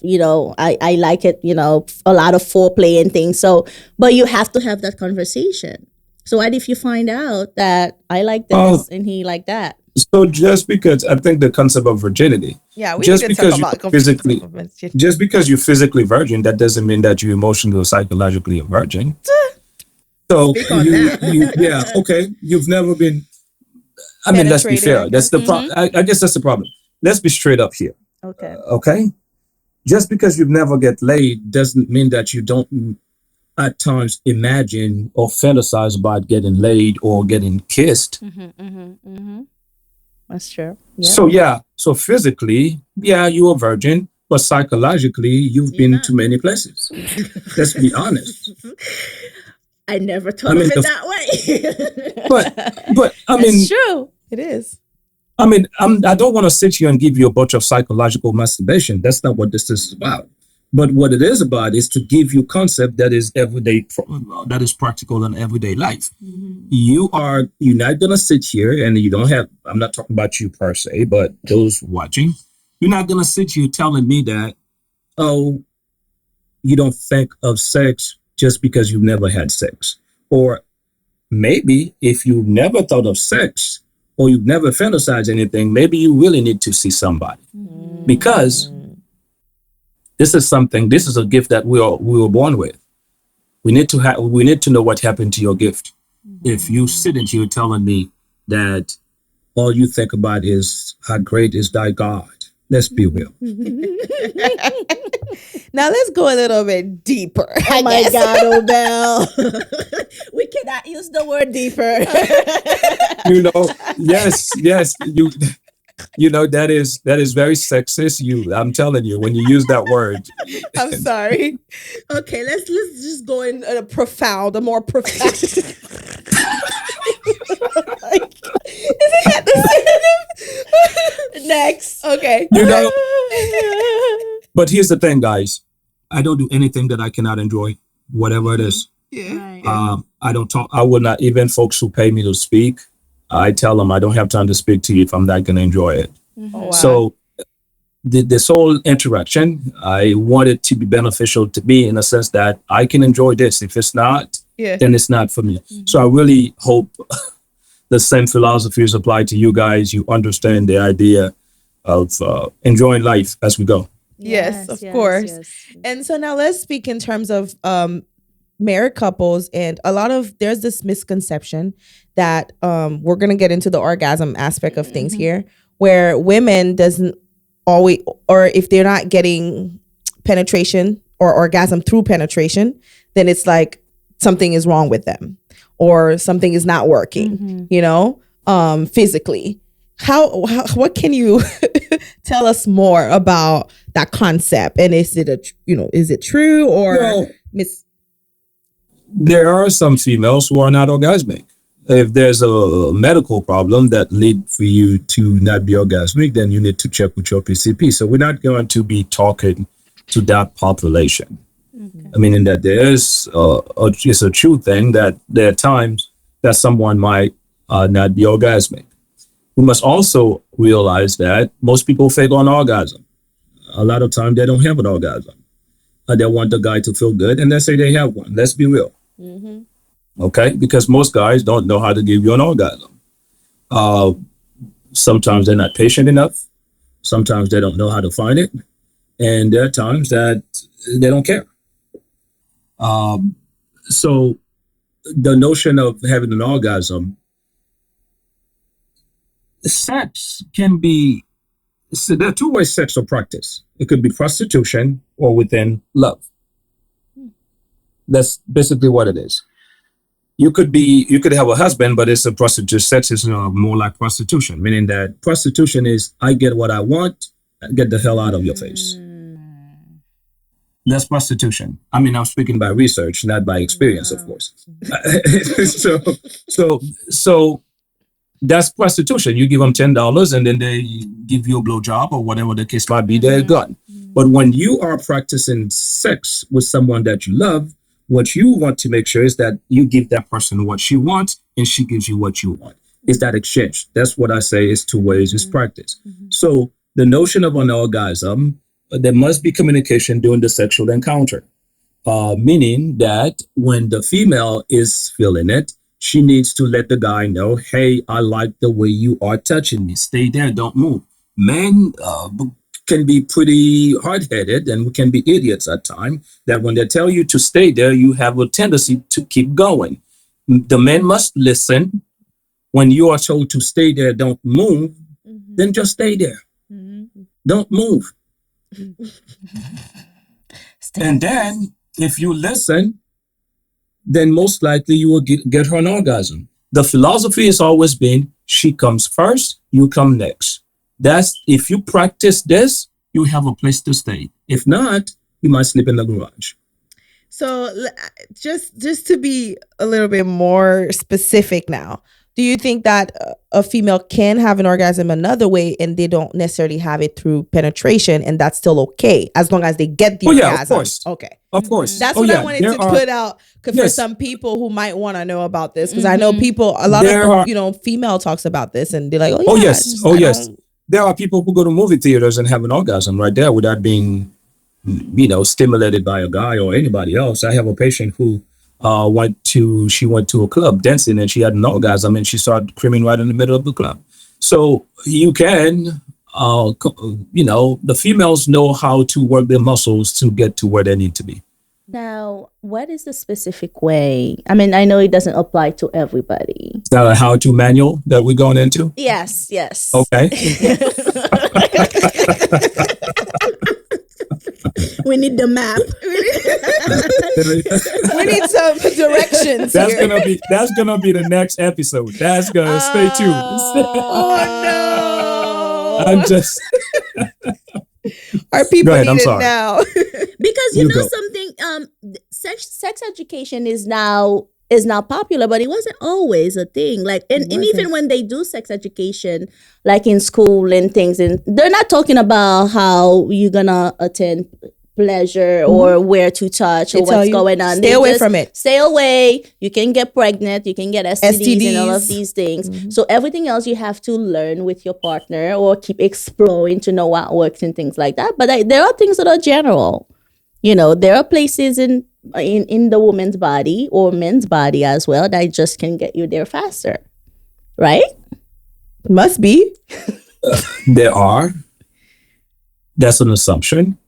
C: I like it, a lot of foreplay and things. So, but you have to have that conversation. So what if you find out that I like this and he like that?
A: So just because I think the concept of virginity, just because you're physically virgin, that doesn't mean that you're emotionally or psychologically a virgin. So you've never been. I mean, let's be fair. That's the problem. I guess that's the problem. Let's be straight up here. Okay. Just because you've never get laid doesn't mean that you don't at times imagine or fantasize about getting laid or getting kissed.
C: That's true.
A: So physically, you're a virgin, but psychologically, you've been to many places. Let's be honest.
C: I never thought of it that way.
A: but I mean,
C: it's true.
B: It is.
A: I mean, I don't want to sit here and give you a bunch of psychological masturbation. That's not what this is about. But what it is about is to give you concept that is everyday, that is practical in everyday life. You're not gonna sit here and you don't have. I'm not talking about you per se, but those watching, you're not gonna sit here telling me that, oh, you don't think of sex just because you've never had sex, or maybe if you've never thought of sex or you've never fantasized anything, maybe you really need to see somebody because this is a gift that we were born with. We need to know what happened to your gift. If you sit and you're telling me that all you think about is how great is thy God, let's be real.
B: Now let's go a little bit deeper.
C: Oh my God, Obel. We cannot use the word deeper.
A: Yes, that is very sexist. I'm telling you, when you use that word.
B: I'm sorry. Okay, let's just go in a more profound. Isn't that the synonym? Next. Okay.
A: But here's the thing, guys. I don't do anything that I cannot enjoy, whatever it is.
B: Yeah.
A: I don't talk. I would not, even folks who pay me to speak, I tell them I don't have time to speak to you if I'm not going to enjoy it.
B: Oh, wow.
A: So this whole interaction, I want it to be beneficial to me in the sense that I can enjoy this. If it's not, then it's not for me. So I really hope the same philosophies apply to you guys. You understand the idea of enjoying life as we go.
B: Yes, of course. Yes. And so now let's speak in terms of married couples, and there's this misconception that we're going to get into the orgasm aspect of things here, where women doesn't always, or if they're not getting penetration or orgasm through penetration, then it's like something is wrong with them or something is not working, physically. What can you tell us more about that concept? And is it true or
A: There are some females who are not orgasmic. If there's a medical problem that lead for you to not be orgasmic, then you need to check with your PCP. So we're not going to be talking to that population. Okay. I mean, in that there is it's a true thing that there are times that someone might not be orgasmic. We must also realize that most people fake on orgasm. A lot of times they don't have an orgasm. They want the guy to feel good and they say they have one. Let's be real. Okay? Because most guys don't know how to give you an orgasm. Sometimes they're not patient enough. Sometimes they don't know how to find it. And there are times that they don't care. So the notion of having an orgasm, sex can be, so there are two ways sex are practiced. It could be prostitution or within love. That's basically what it is. You could have a husband, but it's a prostitute. Sex is more like prostitution, meaning that prostitution is I get what I want, get the hell out of your face. That's prostitution. I mean, I'm speaking by research, not by experience, of course. So that's prostitution. You give them $10 and then they give you a blowjob or whatever the case might be, they're gone. But when you are practicing sex with someone that you love, what you want to make sure is that you give that person what she wants and she gives you what you want. It's that exchange. That's what I say is two ways is practice. So the notion of an orgasm, there must be communication during the sexual encounter, meaning that when the female is feeling it, she needs to let the guy know, hey, I like the way you are touching me. Stay there, don't move. Men can be pretty hard-headed and can be idiots at times, that when they tell you to stay there, you have a tendency to keep going. The men must listen. When you are told to stay there, don't move, then just stay there. Don't move. And then if you listen, then most likely you will get her an orgasm. The philosophy has always been, she comes first, you come next. That's, if you practice this, you have a place to stay. If not, you might sleep in the garage.
B: So just to be a little bit more specific now, do you think that a female can have an orgasm another way and they don't necessarily have it through penetration, and that's still okay as long as they get the orgasm?
A: Yeah, of course.
B: Okay.
A: Of course.
B: That's what I wanted to put out for some people who might want to know about this, because I know a lot of female talks about this and they're like,
A: yes. There are people who go to movie theaters and have an orgasm right there without being, stimulated by a guy or anybody else. I have a patient who went to a club dancing and she had an orgasm and she started screaming right in the middle of the club. So you can, the females know how to work their muscles to get to where they need to be.
C: Now, what is the specific way? I mean, I know it doesn't apply to everybody.
A: Is that a how-to manual that we're going into?
C: Yes.
A: Okay.
C: We need the map.
B: We need some directions.
A: That's gonna be the next episode. That's gonna stay tuned.
B: Oh no!
A: I'm just.
B: Our people
A: Go ahead,
B: need it now.
C: Because you know something, sex education is now popular, but it wasn't always a thing. Like, and even when they do sex education, like in school and things, and they're not talking about how you're gonna attend pleasure or where to touch or what's going on.
B: Stay away from it.
C: Stay away. You can get pregnant. You can get STDs and all of these things. So everything else you have to learn with your partner or keep exploring to know what works and things like that. But there are things that are general. There are places in the woman's body or men's body as well that just can get you there faster. Right?
B: Must be.
A: There are. That's an assumption.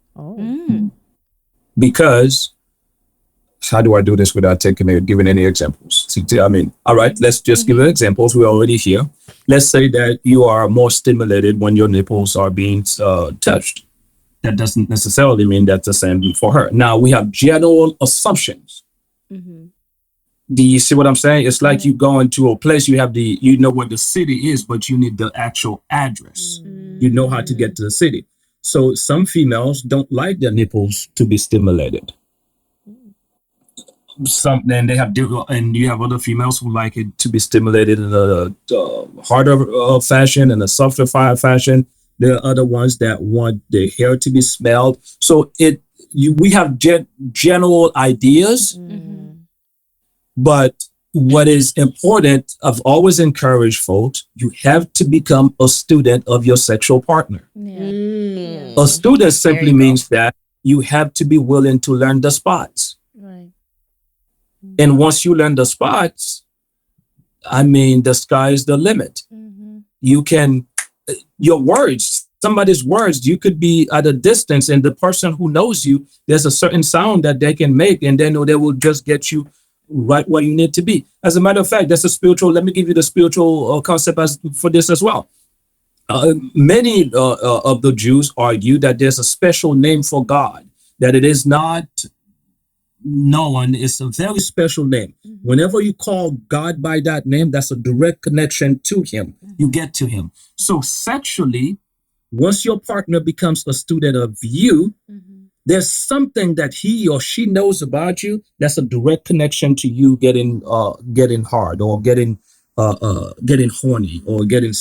A: Because how do I do this without giving any examples? All right, let's just give examples. We're already here. Let's say that you are more stimulated when your nipples are being touched. That doesn't necessarily mean that's the same for her. Now, we have general assumptions. Do you see what I'm saying? It's like you go into a place, you have where the city is, but you need the actual address. You know how to get to the city. So some females don't like their nipples to be stimulated. Then they have, and you have other females who like it to be stimulated in a harder fashion and a softer fashion. There are other ones that want the hair to be smelled. So we have general ideas, but what is important, I've always encouraged folks, you have to become a student of your sexual partner. A student simply means that you have to be willing to learn the spots.
C: Right.
A: And once you learn the spots, the sky is the limit. You can, somebody's words, you could be at a distance and the person who knows you, there's a certain sound that they can make and they know they will just get you right where you need to be. As a matter of fact, that's a spiritual, let me give you the spiritual concept for this as well. Many of the Jews argue that there's a special name for God, that it is not known. It's a very special name. Whenever you call God by that name, that's a direct connection to him. You get to him. So sexually, once your partner becomes a student of you, there's something that he or she knows about you that's a direct connection to you getting hard or getting horny or getting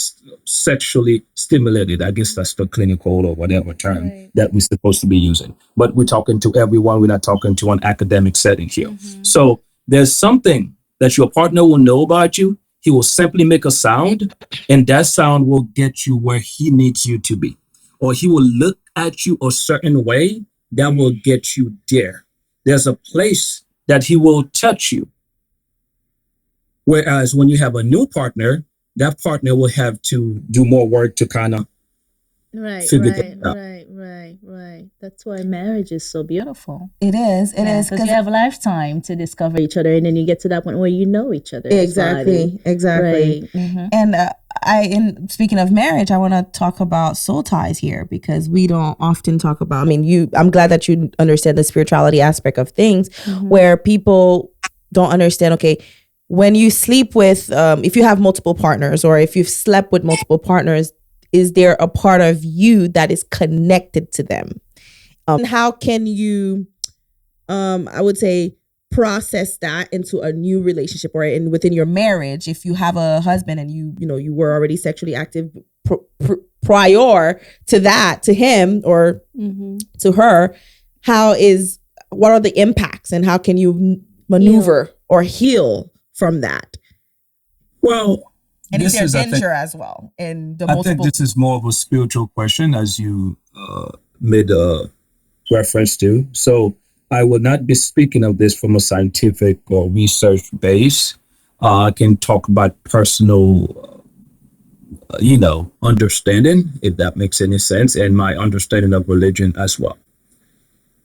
A: sexually stimulated. I guess that's the clinical or whatever term that we're supposed to be using. But we're talking to everyone. We're not talking to an academic setting here. So there's something that your partner will know about you. He will simply make a sound, and that sound will get you where he needs you to be. Or he will look at you a certain way that will get you there. There's a place that he will touch you. Whereas when you have a new partner, that partner will have to do more work to kind of figure it out.
C: Right. That's why marriage is so beautiful.
B: It is.
C: Because you have a lifetime to discover each other, and then you get to that point where you know each other.
B: Exactly.
C: Right.
B: And speaking of marriage, I want to talk about soul ties here, because we don't often talk about, I'm glad that you understand the spirituality aspect of things, where people don't understand, okay, when you sleep with, if you have multiple partners or if you've slept with multiple partners, is there a part of you that is connected to them? And how can you, I would say, process that into a new relationship or within your marriage, if you have a husband and you were already sexually active prior to that, to him or to her, what are the impacts and how can you maneuver or heal from that?
A: Well,
B: and is there danger as well in the multiple?
A: I think this is more of a spiritual question, as you made a reference to. So I will not be speaking of this from a scientific or research base. I can talk about personal, understanding, if that makes any sense, and my understanding of religion as well.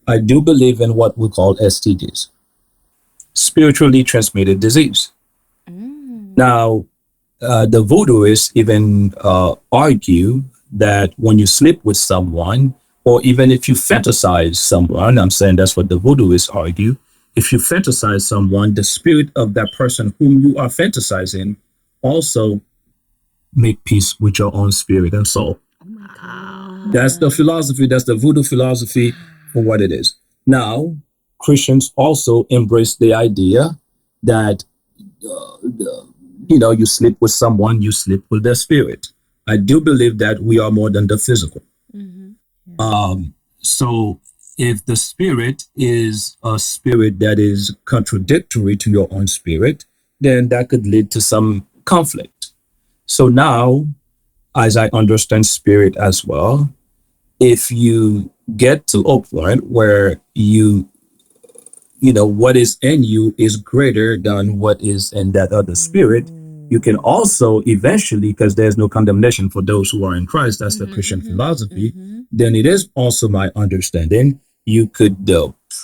A: I do believe in what we call STDs, spiritually transmitted disease. Now, the voodooists even argue that when you sleep with someone, or even if you fantasize someone, I'm saying that's what the voodooists argue, if you fantasize someone, the spirit of that person whom you are fantasizing also make peace with your own spirit and soul. Oh my God. That's the philosophy, that's the voodoo philosophy for what it is. Now, Christians also embrace the idea that you sleep with someone, you sleep with their spirit. I do believe that we are more than the physical. So if the spirit is a spirit that is contradictory to your own spirit, then that could lead to some conflict. So now, as I understand spirit as well, if you get to a point where what is in you is greater than what is in that other spirit, you can also eventually, because there's no condemnation for those who are in Christ, that's the Christian philosophy, then it is also my understanding, you could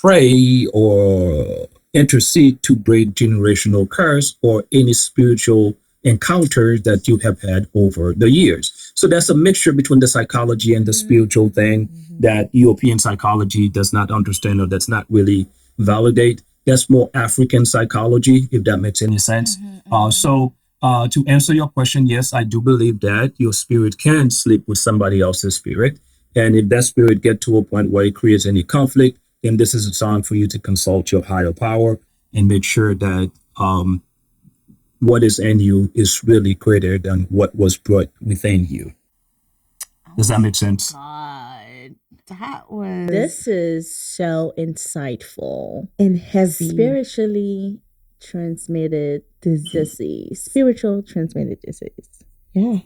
A: pray or intercede to break generational curse or any spiritual encounters that you have had over the years. So that's a mixture between the psychology and the spiritual thing that European psychology does not understand or does not really validate. That's more African psychology, if that makes any sense. So to answer your question, yes, I do believe that your spirit can sleep with somebody else's spirit. And if that spirit get to a point where it creates any conflict, then this is a time for you to consult your higher power and make sure that what is in you is really greater than what was brought within you. Does that make sense?
C: God, this is so insightful
B: and heavy.
C: Spiritually transmitted disease. Spiritual transmitted disease.
B: Yeah.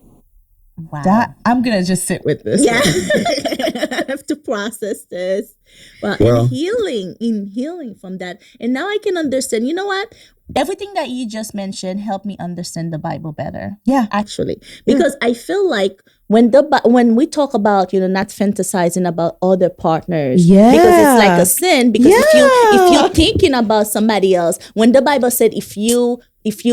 C: Wow.
B: I'm gonna just sit with this.
C: Yeah. I have to process this. Well, in healing from that. And now I can understand. You know what? Everything that you just mentioned helped me understand the Bible better.
B: Yeah.
C: Actually. Because I feel like when we talk about, not fantasizing about other partners, because it's like a sin, because if you're thinking about somebody else, when the Bible said if you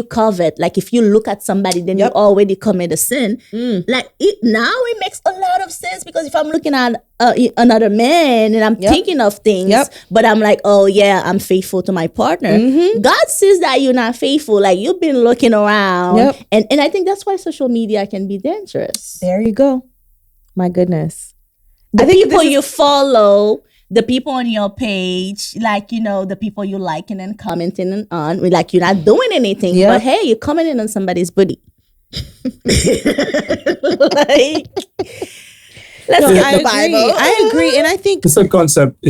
C: covet, like if you look at somebody, then you already commit a sin. Like now it makes a lot of sense, because if I'm looking at another man and I'm thinking of things, but I'm like, oh yeah, I'm faithful to my partner. God says that you're not faithful. Like you've been looking around, and I think that's why social media can be dangerous.
B: There you go. My goodness.
C: The people you follow, the people on your page, like, the people you liking and commenting on, like you're not doing anything, but hey, you're commenting on somebody's booty. Let's get the Bible.
B: I agree. And I think
A: it's a concept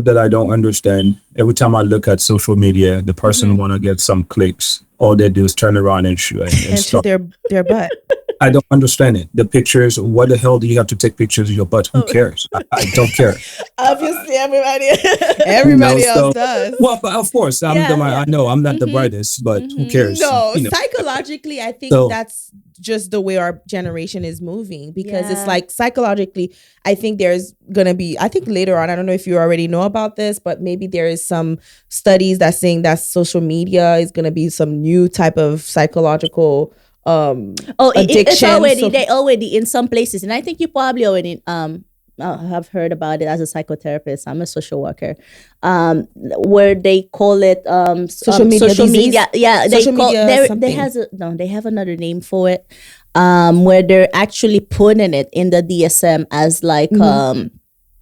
A: that I don't understand. Every time I look at social media, the person want to get some clicks. All they do is turn around and shoot
B: their butt.
A: I don't understand it. The pictures, what the hell do you have to take pictures of your butt? Who cares? I don't care.
B: Obviously, everybody else does.
A: Well, but of course, I know I'm not the brightest, but who cares?
B: No, psychologically, I think that's just the way our generation is moving, because it's like psychologically, I think there's going to be, I think later on, I don't know if you already know about this, but maybe there is some studies that's saying that social media is going to be some new type of psychological addiction.
C: They already in some places, and I think you probably already have heard about it as a psychotherapist. I'm a social worker, where they call it social media. Yeah, they have another name for it, where they're actually putting it in the DSM as like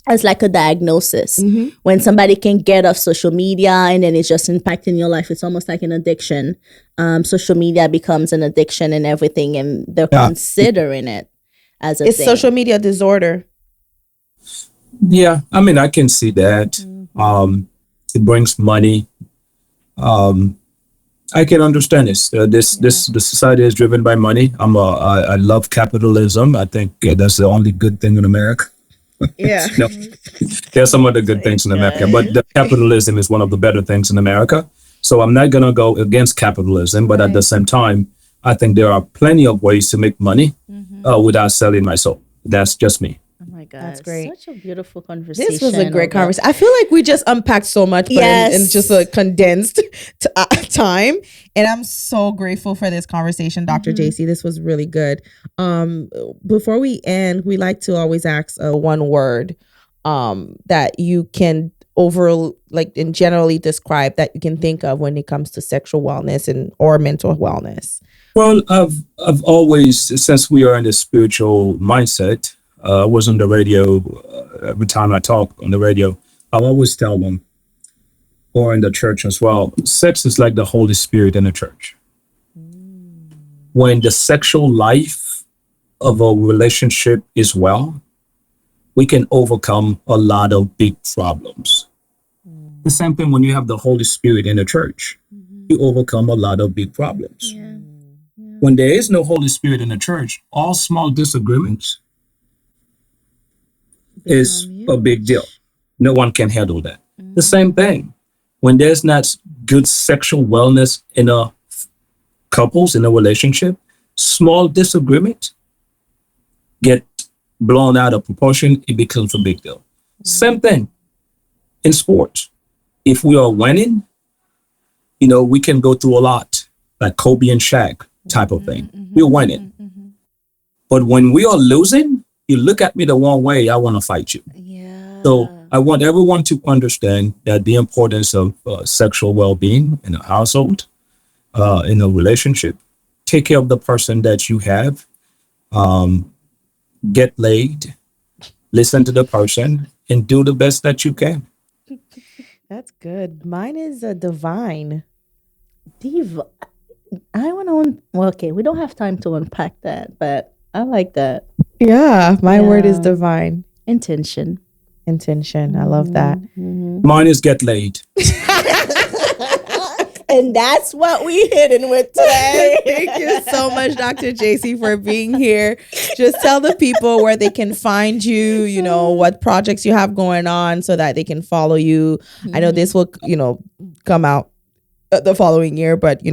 C: as like a diagnosis. When somebody can get off social media and then it's just impacting your life, it's almost like an addiction. Social media becomes an addiction and everything, and they're considering it as a
B: It's
C: thing.
B: social media disorder.
A: Yeah, I mean, I can see that. It brings money. I can understand this. The society is driven by money. I love capitalism. I think that's the only good thing in America.
B: Yeah.
A: No, there's some other good things in America, but the capitalism is one of the better things in America. So I'm not gonna go against capitalism, but at the same time, I think there are plenty of ways to make money without selling my soul. That's just me.
C: Oh my God.
B: That's great.
C: Such a beautiful conversation.
B: This was a great conversation. I feel like we just unpacked so much, but in just a condensed time. And I'm so grateful for this conversation, Dr. JC. This was really good. Before we end, we like to always ask one word that you can and generally describe, that you can think of when it comes to sexual wellness or mental wellness.
A: Well, I've always, since we are in the spiritual mindset, I was on the radio, every time I talk on the radio, I always tell them, or in the church as well, sex is like the Holy Spirit in the church. When the sexual life of a relationship is well, we can overcome a lot of big problems. The same thing when you have the Holy Spirit in the church, you overcome a lot of big problems. When there is no Holy Spirit in the church, all small disagreements is a big deal. No one can handle that. The same thing when there's not good sexual wellness in a couples, in a relationship, small disagreement get blown out of proportion. It becomes a big deal. Same thing in sports. If we are winning, we can go through a lot, like Kobe and Shaq type of thing. We're winning. But when we are losing, you look at me the wrong way, I want to fight you. So I want everyone to understand that the importance of sexual well-being in a household, in a relationship. Take care of the person that you have. Get laid, listen to the person, and do the best that you can.
B: That's good. Mine is a divine.
C: I want to. Okay, we don't have time to unpack that, but I like that.
B: Yeah, my word is divine.
C: Intention.
B: I love that.
A: Mine is get laid.
C: And that's what we hitting with today.
B: Thank you so much, Dr. JC, for being here. Just tell the people where they can find you, what projects you have going on so that they can follow you. I know this will, come out the following year, but,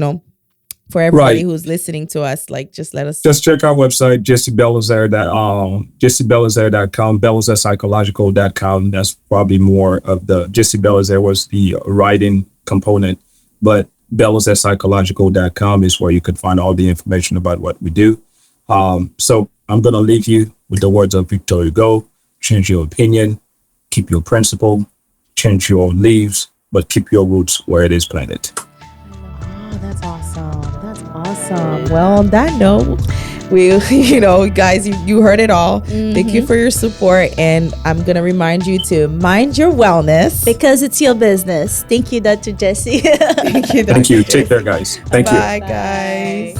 B: for everybody who's listening to us, just let us.
A: Just check our website, jessybelizaire.com, belizairePsychological.com. That's probably more of the, Jessie Belizaire was the writing component, but belizairePsychological.com is where you could find all the information about what we do. So I'm going to leave you with the words of Victor Hugo: change your opinion, keep your principle, change your leaves, but keep your roots where it is planted.
B: Oh, that's awesome. Well, on that note, we, guys, you heard it all. Thank you for your support. And I'm going to remind you to mind your wellness.
C: Because it's your business. Thank you, Dr. Jessie.
B: Thank you, Dr.
A: Thank you.
B: Jessie.
A: Take care, guys. Thank you.
B: Bye, guys.